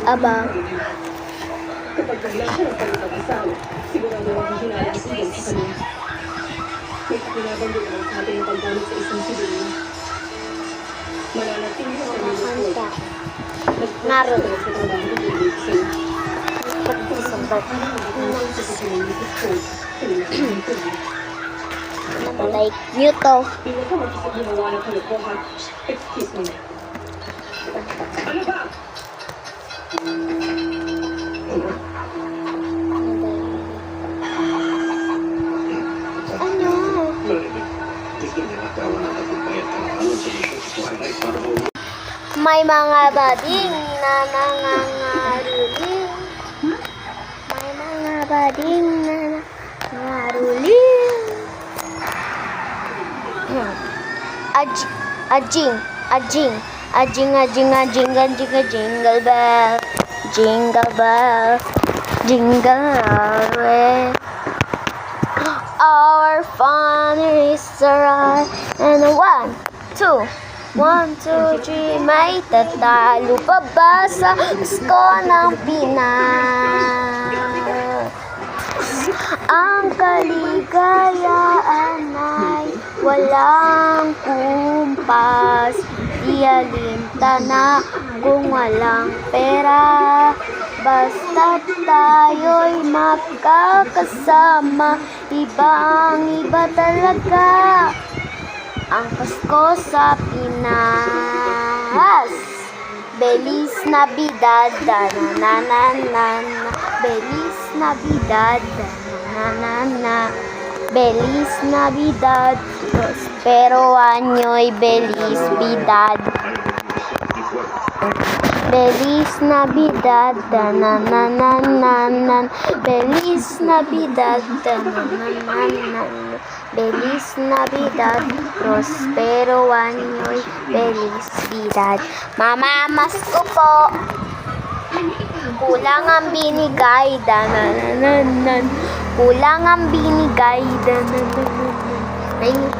Aba. Kapag bigla siya ng pagkakasal, sigurado ang hinala sa kanya sa kanya. May pakinabang din ang ating paggamit sa isang sibilin. Mananatili sa kanyang report. Naroon. Sa trabaho ng Davidson. Sabat. Sa kanyang report. Like Newton. Pinakamakisip ginawa ng kalokohan. Excuse me. Ano ba? Ano? May mga bading na nangangaruling. May mga bading na nangangaruling. Jingle bell. Jingle bell. Jingle all the way. Our fun is around. And 1, 2, 1, 2, 3, may tatalo pa ba sa gusto ng Pinas? Ang kaligayaan ay walang kumpas. Di alinta na kung walang pera. Basta't tayo'y magkakasama, ibang-iba talaga ang Pasko sa Pinas. Belis Navidad, na-na-na-na. Belis Navidad, na-na-na-na. Belis Navidad, prospero año'y Belis Vidad. Belis Navidad, na-na-na-na-na. Belis Navidad, na-na-na-na-na. Belis Navidad, prospero año'y Belis Vidad. Mamamas ko po, kulang ang binigay, da-na-na-na-na. Kulang ang binigay, da-na-na-na-na.